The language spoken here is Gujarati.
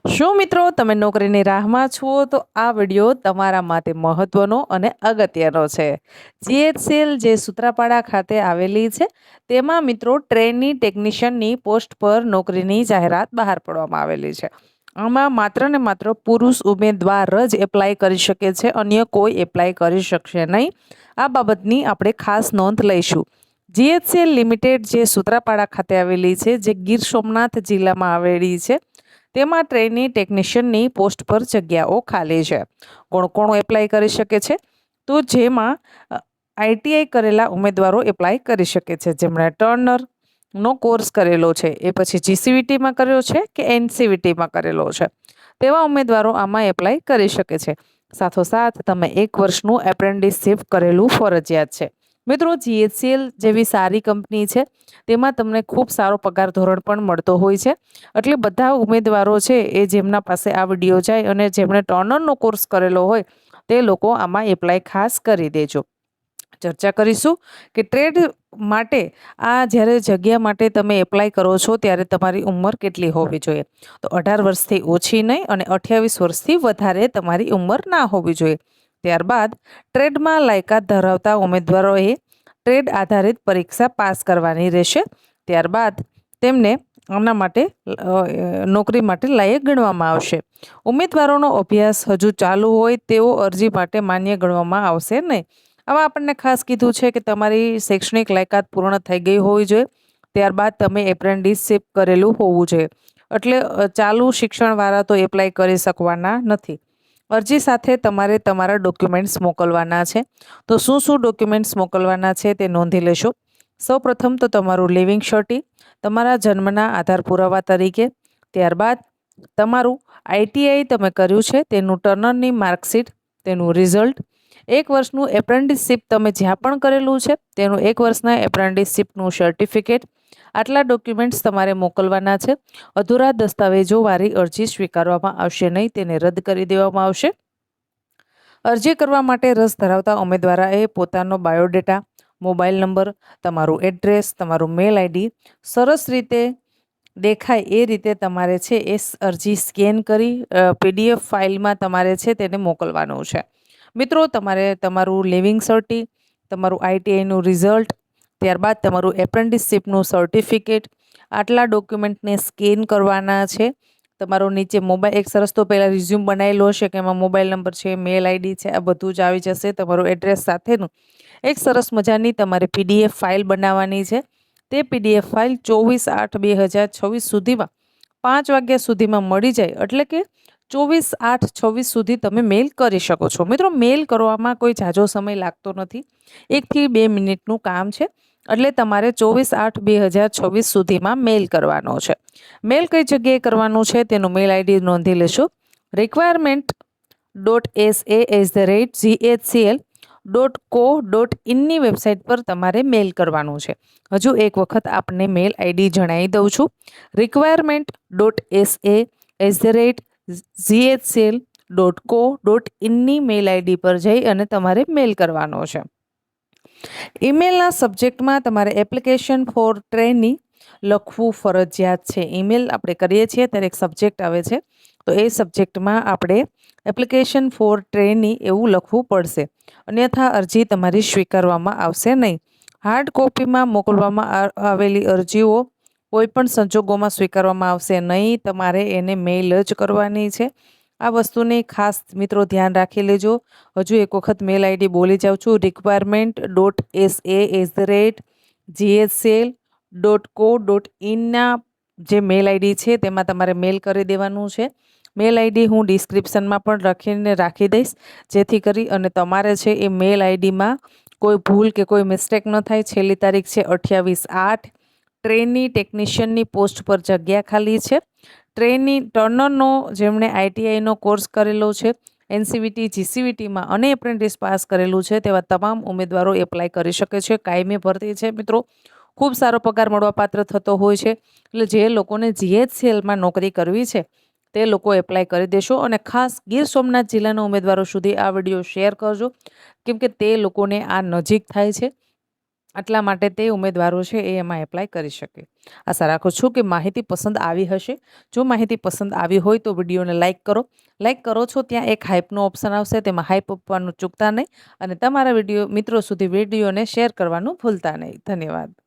શું મિત્રો તમે નોકરીની રાહમાં છો તો આ વિડિયો તમારા માટે મહત્વનો અને અગત્યનો છે. જીએચસીએલ જે સૂત્રાપાડા ખાતે આવેલી છે તેમાં મિત્રો ટ્રેની ટેકનિશિયનની પોસ્ટ પર નોકરીની જાહેરાત બહાર પાડવામાં આવેલી છે. આમાં માત્ર ને માત્ર પુરુષ ઉમેદવાર જ એપ્લાય કરી શકે છે, અન્ય કોઈ એપ્લાય કરી શકશે નહીં. આ બાબતની આપણે ખાસ નોંધ લઈશું. જીએચસીએલ લિમિટેડ જે સૂત્રાપાડા ખાતે આવેલી છે, જે ગીર સોમનાથ જિલ્લામાં આવેલી છે, તેમાં ટ્રેની ટેકનિશિયનની પોસ્ટ પર જગ્યાઓ ખાલી છે. કોણ કોણ એપ્લાય કરી શકે છે? તો જેમાં આઈટીઆઈ કરેલા ઉમેદવારો એપ્લાય કરી શકે છે, જેમણે ટર્નરનો કોર્સ કરેલો છે, એ પછી જીસીવીટીમાં કર્યો છે કે એનસીવીટીમાં કરેલો છે, તેવા ઉમેદવારો આમાં એપ્લાય કરી શકે છે. સાથોસાથ તમે 1 વર્ષનું એપ્રેન્ટિસશીપ કરેલું ફરજિયાત છે. મિત્રો, જીએચસીએલ જેવી સારી કંપની છે, તેમાં તમને ખૂબ સારો પગાર ધોરણ પણ મળતો હોય છે. એટલે બધા ઉમેદવારો છે એ જેમના પાસે આ વિડીયો જાય અને જેમણે ટર્નરનો કોર્સ કરેલો હોય તે લોકો આમાં એપ્લાય ખાસ કરી દેજો. ચર્ચા કરીશું કે ટ્રેડ માટે આ જ્યારે જગ્યા માટે તમે એપ્લાય કરો છો ત્યારે તમારી ઉંમર કેટલી હોવી જોઈએ. તો 18 વર્ષથી ઓછી નહીં અને 28 વર્ષથી વધારે તમારી ઉંમર ના હોવી જોઈએ. ત્યારબાદ ટ્રેડમાં લાયકાત ધરાવતા ઉમેદવારોએ ટ્રેડ આધારિત પરીક્ષા પાસ કરવાની રહેશે. ત્યારબાદ તેમને આના માટે નોકરી માટે લાયક ગણવામાં આવશે. ઉમેદવારોનો અભ્યાસ હજુ ચાલુ હોય તેઓ અરજી માટે માન્ય ગણવામાં આવશે નહીં. આમાં આપણને ખાસ કીધું છે કે તમારી શૈક્ષણિક લાયકાત પૂર્ણ થઈ ગઈ હોવી જોઈએ. ત્યારબાદ તમે એપ્રેન્ટિસશીપ કરેલું હોવું જોઈએ. એટલે ચાલુ શિક્ષણવાળા તો એપ્લાય કરી શકવાના નથી. અરજી સાથે તમારે તમારા ડોક્યુમેન્ટ્સ મોકલવાના છે. તો શું ડોક્યુમેન્ટ્સ મોકલવાના છે તે નોંધી લેશો. સૌપ્રથમ તો તમારું લિવિંગ સર્ટી, તમારા જન્મના આધાર પુરાવા તરીકે. ત્યારબાદ તમારું આઈટીઆઈ તમે કર્યું છે તેનું ટર્નરની માર્કશીટ, તેનું રિઝલ્ટ. 1 વર્ષનું એપ્રેન્ટિસશીપ તમે જ્યાં પણ કરેલું છે તેનું 1 વર્ષના એપ્રેન્ટિસશીપનું સર્ટિફિકેટ. આટલા ડોક્યુમેન્ટ્સ તમારે મોકલવાના છે. અધૂરા દસ્તાવેજોવાળી અરજી સ્વીકારવામાં આવશે નહીં, તેને રદ કરી દેવામાં આવશે. અરજી કરવા માટે રસ ધરાવતા ઉમેદવારોએ પોતાનો બાયોડેટા, મોબાઈલ નંબર, તમારું એડ્રેસ, તમારું મેલ આઈડી સરસ રીતે દેખાય એ રીતે તમારે છે એ અરજી સ્કેન કરી પીડીએફ ફાઇલમાં તમારે છે તેને મોકલવાનું છે. મિત્રો, તમારે તમારું લિવિંગ સર્ટી, તમારું આઈટીઆઈનું રિઝલ્ટ, ત્યારબાદ તમારું એપ્રેન્ટિસશીપનું સર્ટિફિકેટ, આટલા ડોક્યુમેન્ટને સ્કેન કરવાના છે. તમારો નીચે મોબાઈલ એક સરસ તો પહેલાં રિઝ્યુમ બનાવેલો હશે કે એમાં મોબાઈલ નંબર છે, મેલ આઈડી છે, આ બધું જ આવી જશે. તમારું એડ્રેસ સાથેનું એક સરસ મજાની તમારે પીડીએફ ફાઇલ બનાવવાની છે. તે પીડીએફ ફાઇલ 24/8/2026 સુધીમાં 5 વાગ્યા સુધીમાં મળી જાય, એટલે કે 24/8/26 સુધી તમે મેલ કરી શકો છો. મિત્રો, મેલ કરવામાં કોઈ ઝાઝો સમય લાગતો નથી, 1 થી 2 મિનિટનું કામ છે. એટલે તમારે 24/8/2026 સુધીમાં મેલ કરવાનો છે. મેલ કઈ જગ્યાએ કરવાનું છે તેનું મેલ આઈડી નોંધી લેશો. requirement.sa@ghcl.co.in ની વેબસાઇટ પર તમારે મેલ કરવાનું છે. હજુ એક વખત આપને મેલ આઈડી જણાવી દઉં છું. requirement.sa@ghcl.co.in ની મેલ આઈડી પર જઈ અને તમારે મેલ કરવાનો છે. ઈમેલના સબ્જેક્ટમાં તમારે એપ્લિકેશન ફોર ટ્રેની લખવું ફરજિયાત છે. ઈમેલ આપણે કરીએ છીએ ત્યારે એક સબ્જેક્ટ આવે છે, તો એ સબ્જેક્ટમાં આપણે એપ્લિકેશન ફોર ટ્રેની એવું લખવું પડશે. અન્યથા અરજી તમારી સ્વીકારવામાં આવશે નહીં. હાર્ડ કોપીમાં મોકલવામાં આવેલી અરજીઓ કોઈપણ સંજોગોમાં સ્વીકારવામાં આવશે નહીં. તમારે એને મેલ જ કરવાની છે. આ વસ્તુની ખાસ મિત્રો ધ્યાન રાખી લેજો. હજુ એક વખત મેલ આઈડી બોલી જાઉં છું. requirement.sa@ghcl.co.in ના જે મેલ આઈડી છે તેમાં તમારે મેલ કરી દેવાનું છે. મેલ આઈડી હું ડિસ્ક્રિપ્શનમાં પણ રાખી દઈશ, જેથી કરી અને તમારે છે એ મેલ આઈડીમાં કોઈ ભૂલ કે કોઈ મિસ્ટેક ન થાય. છેલ્લી તારીખ છે 28/8. ટ્રેની ટેકનિશિયનની પોસ્ટ પર જગ્યા ખાલી છે. ટ્રેની ટર્નરનો જેમણે આઈટીઆઈનો કોર્સ કરેલો છે, એનસીવીટી, જીસીવીટીમાં અને એપ્રેન્ટિસ પાસ કરેલું છે તેવા તમામ ઉમેદવારો એપ્લાય કરી શકે છે. કાયમી ભરતી છે મિત્રો, ખૂબ સારો પગાર મળવાપાત્ર થતો હોય છે. એટલે જે લોકોને જીએચસીએલમાં નોકરી કરવી છે તે લોકો એપ્લાય કરી દેશો. અને ખાસ ગીર સોમનાથ જિલ્લાના ઉમેદવારો સુધી આ વિડીયો શેર કરજો, કેમ કે તે લોકોને આ નજીક થાય છે. એટલા માટે તે ઉમેદવારો છે એ એમાં એપ્લાય કરી શકે. આશા રાખું છું કે માહિતી પસંદ આવી હશે. જો માહિતી પસંદ આવી હોય તો વિડીયોને લાઇક કરો. લાઇક કરો છો ત્યાં એક હાઇપનો ઓપ્શન આવશે, તેમાં હાઇપ આપવાનું ચૂકતા નહીં અને તમારા મિત્રો સુધી વિડીયોને શેર કરવાનું ભૂલતા નહીં. ધન્યવાદ.